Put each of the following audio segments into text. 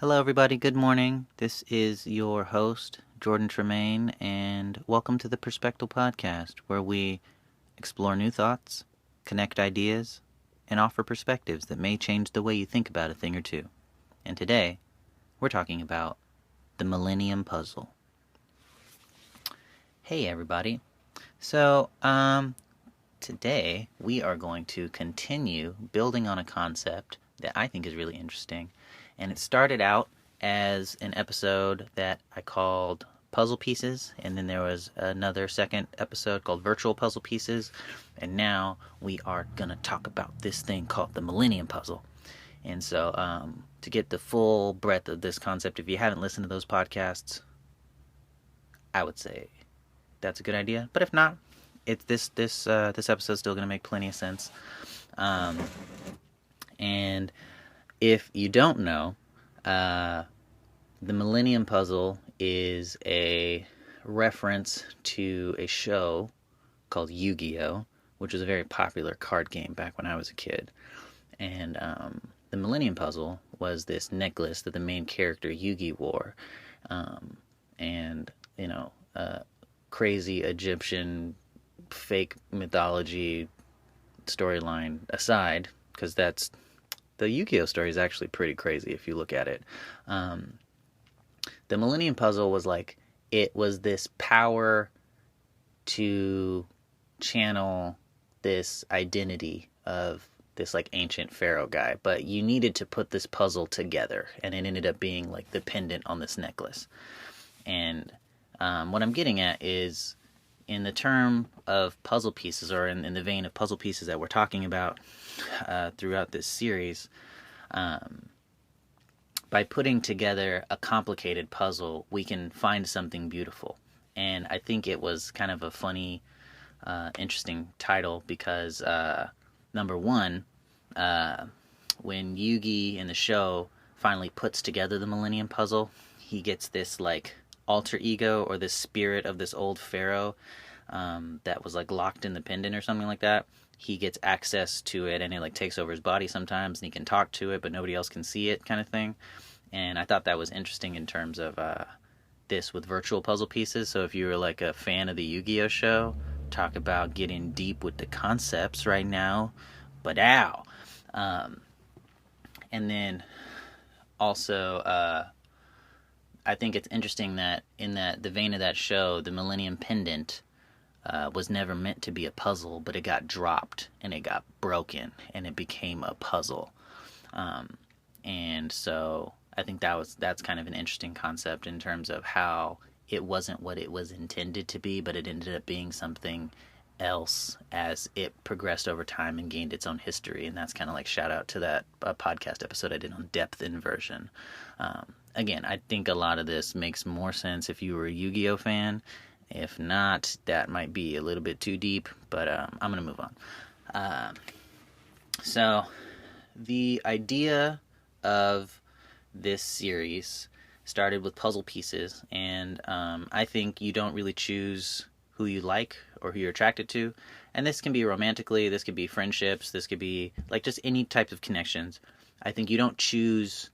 Hello, everybody. Good morning. This is your host, Jordan Tremaine, and welcome to the Perspective Podcast, where we explore new thoughts, connect ideas, and offer perspectives that may change the way you think about a thing or two. And today, we're talking about the Millennium Puzzle. Hey, everybody. So, today we are going to continue building on a concept that I think is really interesting. And it started out as an episode that I called Puzzle Pieces, and then there was another second episode called Virtual Puzzle Pieces, and now we are going to talk about this thing called the Millennium Puzzle. And so to get the full breadth of this concept, if you haven't listened to those podcasts, I would say that's a good idea. But if not, this episode's still going to make plenty of sense. And if you don't know, the Millennium Puzzle is a reference to a show called Yu-Gi-Oh!, which was a very popular card game back when I was a kid. And the Millennium Puzzle was this necklace that the main character Yugi wore. And, crazy Egyptian fake mythology storyline aside, because the Yu-Gi-Oh! Story is actually pretty crazy if you look at it. The Millennium Puzzle was it was this power to channel this identity of this ancient pharaoh guy, but you needed to put this puzzle together, and it ended up being the pendant on this necklace. And what I'm getting at is, in the term of puzzle pieces, or in the vein of puzzle pieces that we're talking about throughout this series, by putting together a complicated puzzle, we can find something beautiful. And I think it was kind of a funny, interesting title because, number one, when Yugi in the show finally puts together the Millennium Puzzle, he gets this alter ego, or this spirit of this old pharaoh that was locked in the pendant or something like that. He gets access to it, and it takes over his body sometimes, and he can talk to it, but nobody else can see it, kind of thing. And I thought that was interesting in terms of this with virtual puzzle pieces. So if you were a fan of the Yu-Gi-Oh! Show, talk about getting deep with the concepts right now, but ow. And then also I think it's interesting that in the vein of that show, the Millennium Pendant was never meant to be a puzzle, but it got dropped and it got broken and it became a puzzle. And so I think that's kind of an interesting concept in terms of how it wasn't what it was intended to be, but it ended up being something else as it progressed over time and gained its own history. And that's kind of shout out to that podcast episode I did on depth inversion. Again, I think a lot of this makes more sense if you were a Yu-Gi-Oh! Fan. If not, that might be a little bit too deep, but I'm going to move on. So, the idea of this series started with puzzle pieces, and I think you don't really choose who you like or who you're attracted to. And this can be romantically, this could be friendships, this could be just any type of connections. I think you don't choose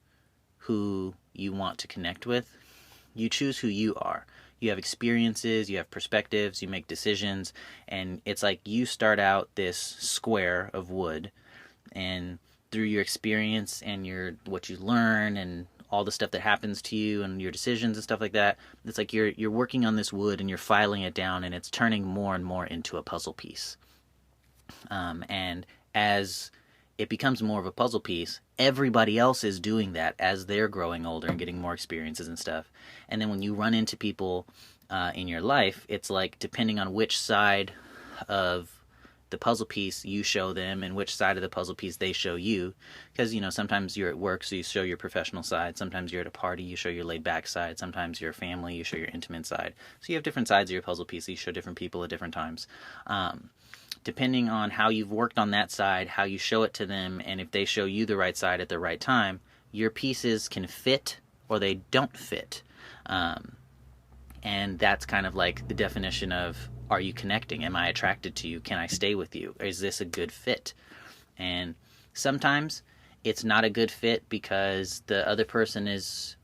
who you want to connect with. You choose who you are. You have experiences, you have perspectives, you make decisions, and it's you start out this square of wood, and through your experience and what you learn and all the stuff that happens to you and your decisions and stuff like that, it's you're working on this wood and you're filing it down, and it's turning more and more into a puzzle piece. And as it becomes more of a puzzle piece, everybody else is doing that as they're growing older and getting more experiences and stuff. And then when you run into people in your life, it's depending on which side of the puzzle piece you show them and which side of the puzzle piece they show you. Because, sometimes you're at work, so you show your professional side. Sometimes you're at a party, you show your laid-back side. Sometimes you're a family, you show your intimate side. So you have different sides of your puzzle piece. You show different people at different times. Depending on how you've worked on that side, how you show it to them, and if they show you the right side at the right time, your pieces can fit or they don't fit. And that's kind of the definition of, are you connecting? Am I attracted to you? Can I stay with you? Is this a good fit? And sometimes it's not a good fit because the other person is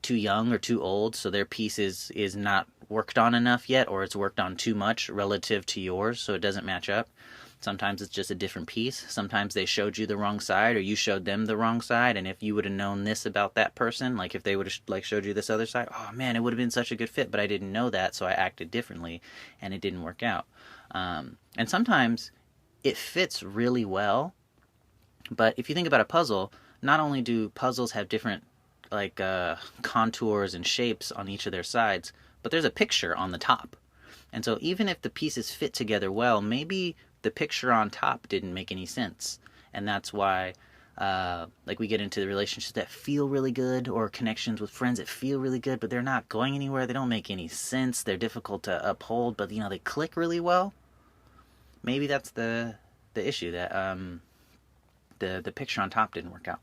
too young or too old, so their piece is not worked on enough yet, or it's worked on too much relative to yours, so it doesn't match up. Sometimes it's just a different piece. Sometimes they showed you the wrong side, or you showed them the wrong side, and if you would have known this about that person, like if they would have like showed you this other side, oh man, it would have been such a good fit, but I didn't know that, so I acted differently, and it didn't work out. And sometimes it fits really well, but if you think about a puzzle, not only do puzzles have different like contours and shapes on each of their sides, but there's a picture on the top. And so even if the pieces fit together well, maybe the picture on top didn't make any sense. And that's why like we get into the relationships that feel really good, or connections with friends that feel really good, but they're not going anywhere. They don't make any sense. They're difficult to uphold, but they click really well. Maybe that's the issue, that the picture on top didn't work out.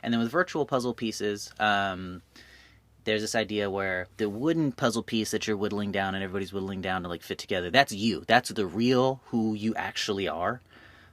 And then with virtual puzzle pieces, there's this idea where the wooden puzzle piece that you're whittling down and everybody's whittling down to like fit together, that's you. That's the real who you actually are.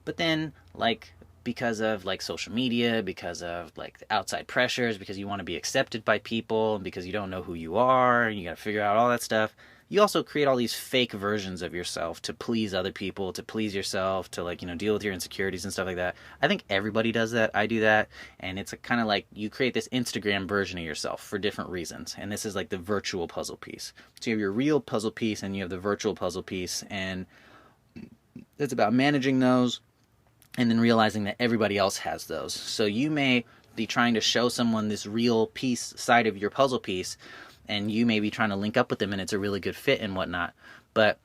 But then like because of like social media, because of like outside pressures, because you want to be accepted by people, and because you don't know who you are, and you got to figure out all that stuff, you also create all these fake versions of yourself to please other people, to please yourself, to like, deal with your insecurities and stuff like that. I think everybody does that. I do that. And it's kind of like you create this Instagram version of yourself for different reasons. And this is like the virtual puzzle piece. So you have your real puzzle piece and you have the virtual puzzle piece. And it's about managing those and then realizing that everybody else has those. So you may be trying to show someone this real piece side of your puzzle piece, and you may be trying to link up with them and it's a really good fit and whatnot. But,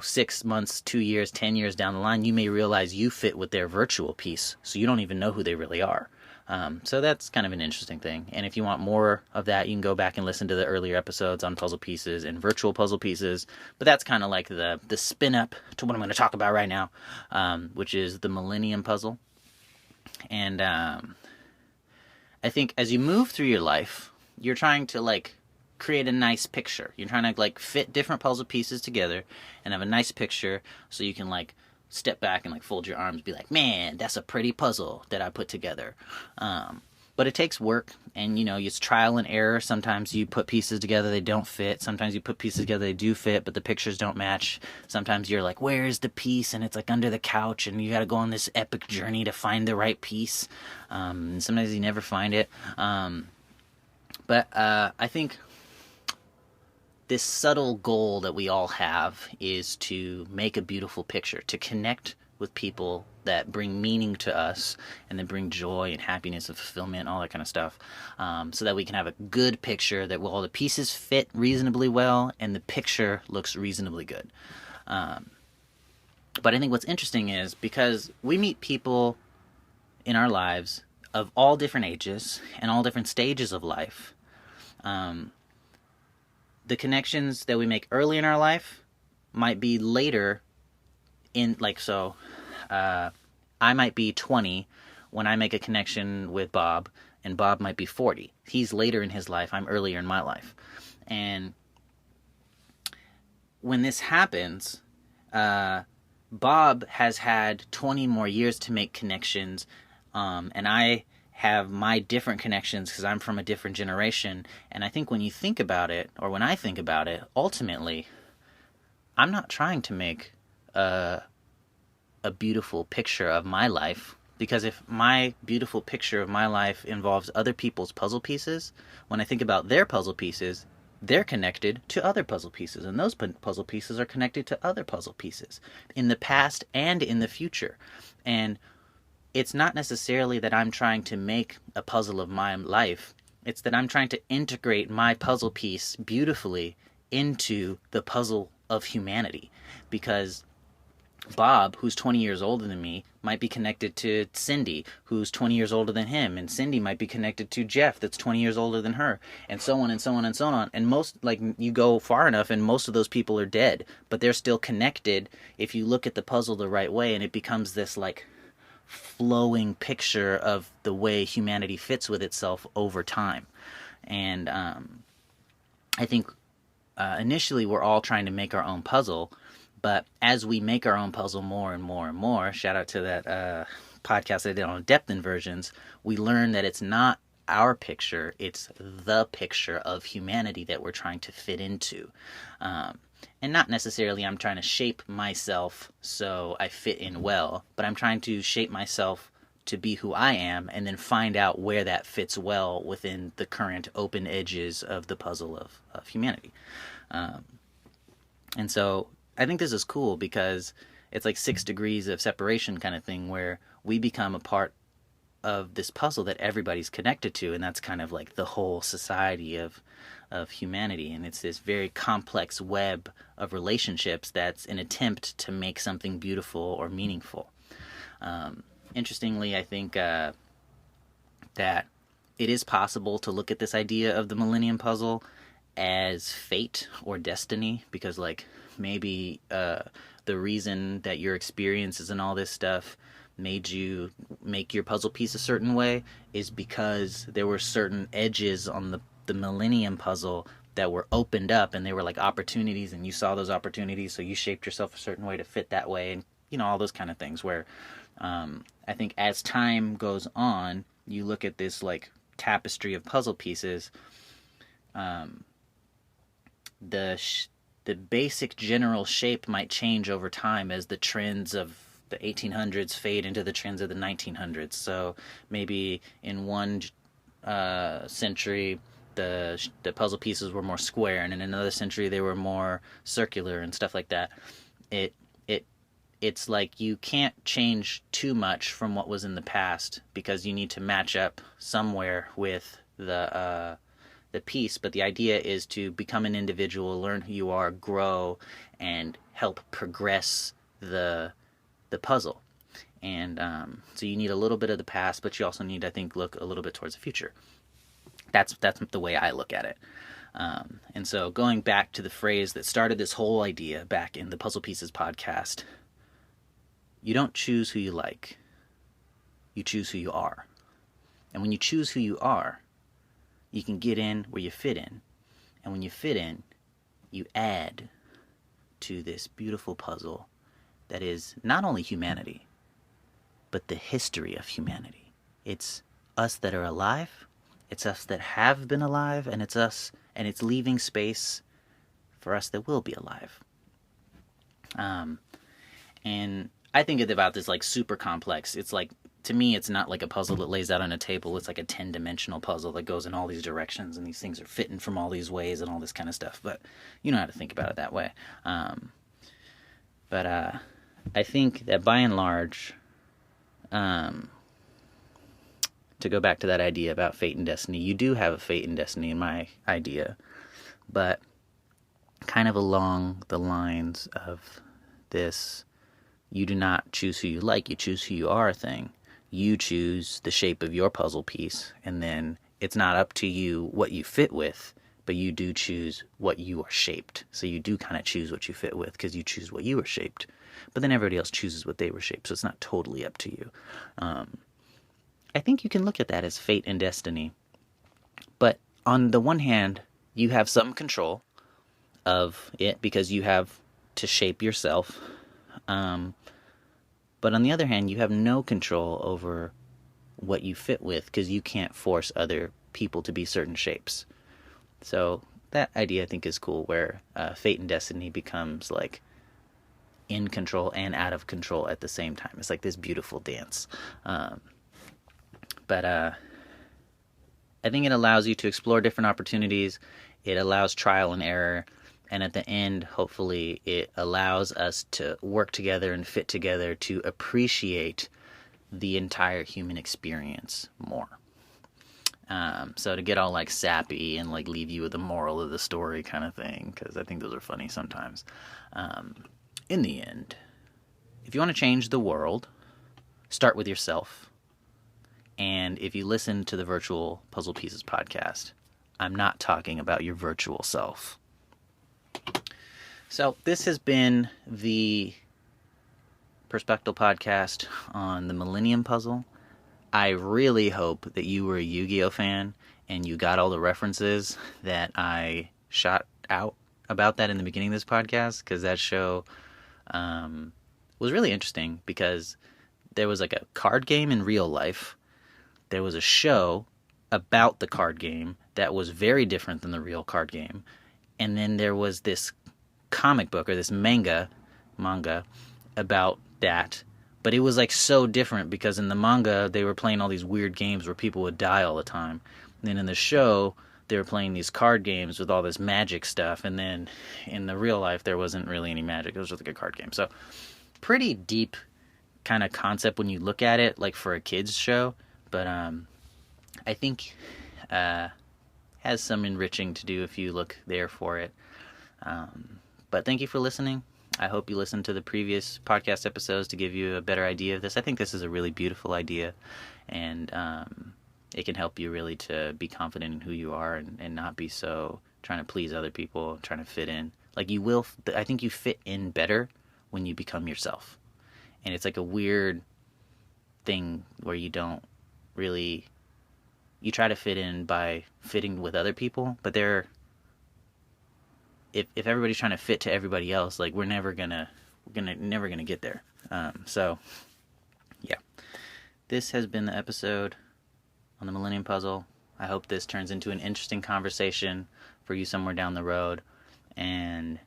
6 months, 2 years, 10 years down the line, you may realize you fit with their virtual piece. So you don't even know who they really are. So that's kind of an interesting thing. And if you want more of that, you can go back and listen to the earlier episodes on puzzle pieces and virtual puzzle pieces. But that's kind of like the spin up to what I'm going to talk about right now, which is the Millennium Puzzle. And I think as you move through your life, you're trying to like create a nice picture. You're trying to like fit different puzzle pieces together and have a nice picture so you can like step back and like fold your arms and be like, man, that's a pretty puzzle that I put together. But it takes work, and it's trial and error. Sometimes you put pieces together, they don't fit. Sometimes you put pieces together, they do fit, but the pictures don't match. Sometimes you're like, where is the piece? And it's like under the couch, and you got to go on this epic journey to find the right piece. And sometimes you never find it. But I think this subtle goal that we all have is to make a beautiful picture, to connect with people that bring meaning to us and that bring joy and happiness and fulfillment, all that kind of stuff, so that we can have a good picture that all the pieces fit reasonably well and the picture looks reasonably good. But I think what's interesting is because we meet people in our lives of all different ages and all different stages of life, the connections that we make early in our life might be later in, like, so I might be 20 when I make a connection with Bob, and Bob might be 40. He's later in his life, I'm earlier in my life. And when this happens, Bob has had 20 more years to make connections, and I have my different connections because I'm from a different generation. And I think when you think about it, or when I think about it, ultimately, I'm not trying to make a beautiful picture of my life, because if my beautiful picture of my life involves other people's puzzle pieces, when I think about their puzzle pieces, they're connected to other puzzle pieces, and those puzzle pieces are connected to other puzzle pieces in the past and in the future. And it's not necessarily that I'm trying to make a puzzle of my life. It's that I'm trying to integrate my puzzle piece beautifully into the puzzle of humanity. Because Bob, who's 20 years older than me, might be connected to Cindy, who's 20 years older than him, and Cindy might be connected to Jeff, that's 20 years older than her, and so on and so on and so on. And most, like, you go far enough and most of those people are dead, but they're still connected if you look at the puzzle the right way, and it becomes this, like, flowing picture of the way humanity fits with itself over time. And I think initially we're all trying to make our own puzzle, but as we make our own puzzle more and more and more, shout out to that podcast I did on depth inversions, we learned that it's not our picture, it's the picture of humanity that we're trying to fit into. And not necessarily I'm trying to shape myself so I fit in well, but I'm trying to shape myself to be who I am and then find out where that fits well within the current open edges of the puzzle of humanity. And so I think this is cool because it's like 6 degrees of separation kind of thing where we become a part of this puzzle that everybody's connected to, and that's kind of like the whole society of humanity. And it's this very complex web of relationships that's an attempt to make something beautiful or meaningful. Interestingly, I think that it is possible to look at this idea of the Millennium Puzzle as fate or destiny, because like maybe the reason that your experiences and all this stuff made you make your puzzle piece a certain way is because there were certain edges on the Millennium Puzzle that were opened up, and they were like opportunities, and you saw those opportunities, so you shaped yourself a certain way to fit that way, and you know, all those kind of things where I think as time goes on, you look at this like tapestry of puzzle pieces, the basic general shape might change over time as the trends of the 1800s fade into the trends of the 1900s. So maybe in one century the puzzle pieces were more square, and in another century they were more circular and stuff like that. It's like you can't change too much from what was in the past because you need to match up somewhere with the piece. But the idea is to become an individual, learn who you are, grow, and help progress the puzzle. And so you need a little bit of the past, but you also need, I think, look a little bit towards the future. That's the way I look at it. And so going back to the phrase that started this whole idea back in the Puzzle Pieces podcast, you don't choose who you like. You choose who you are. And when you choose who you are, you can get in where you fit in. And when you fit in, you add to this beautiful puzzle that is not only humanity, but the history of humanity. It's us that are alive, it's us that have been alive, and it's us, and it's leaving space for us that will be alive. And I think about this like super complex. It's like, to me, it's not like a puzzle that lays out on a table. It's like a 10-dimensional puzzle that goes in all these directions, and these things are fitting from all these ways and all this kind of stuff. But you know how to think about it that way. But I think that by and large, to go back to that idea about fate and destiny, you do have a fate and destiny in my idea, but kind of along the lines of this, you do not choose who you like, you choose who you are thing. You choose the shape of your puzzle piece, and then it's not up to you what you fit with, but you do choose what you are shaped. So you do kind of choose what you fit with because you choose what you were shaped. But then everybody else chooses what they were shaped, so it's not totally up to you. I think you can look at that as fate and destiny. But on the one hand, you have some control of it because you have to shape yourself. But on the other hand, you have no control over what you fit with because you can't force other people to be certain shapes. So that idea I think is cool, where fate and destiny becomes like in control and out of control at the same time. It's like this beautiful dance. But I think it allows you to explore different opportunities. It allows trial and error. And at the end, hopefully, it allows us to work together and fit together to appreciate the entire human experience more. So to get all like sappy and like leave you with the moral of the story kind of thing, because I think those are funny sometimes. In the end, if you want to change the world, start with yourself. And if you listen to the Virtual Puzzle Pieces podcast, I'm not talking about your virtual self. So this has been the Perspective podcast on the Millennium Puzzle. I really hope that you were a Yu-Gi-Oh fan and you got all the references that I shot out about that in the beginning of this podcast, because that show was really interesting because there was like a card game in real life. There was a show about the card game that was very different than the real card game. And then there was this comic book or this manga about that. But it was like so different because in the manga they were playing all these weird games where people would die all the time. And then in the show they were playing these card games with all this magic stuff. And then in the real life there wasn't really any magic. It was just like a card game. So pretty deep kind of concept when you look at it, like for a kids show. But I think has some enriching to do if you look there for it. But thank you for listening. I hope you listened to the previous podcast episodes to give you a better idea of this. I think this is a really beautiful idea, and it can help you really to be confident in who you are and not be so trying to please other people, trying to fit in. Like you will, I think you fit in better when you become yourself. And it's like a weird thing where you don't really, you try to fit in by fitting with other people, but if everybody's trying to fit to everybody else, like we're never gonna get there. So yeah, this has been the episode on the Millennium Puzzle. I hope this turns into an interesting conversation for you somewhere down the road, and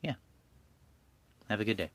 yeah, have a good day.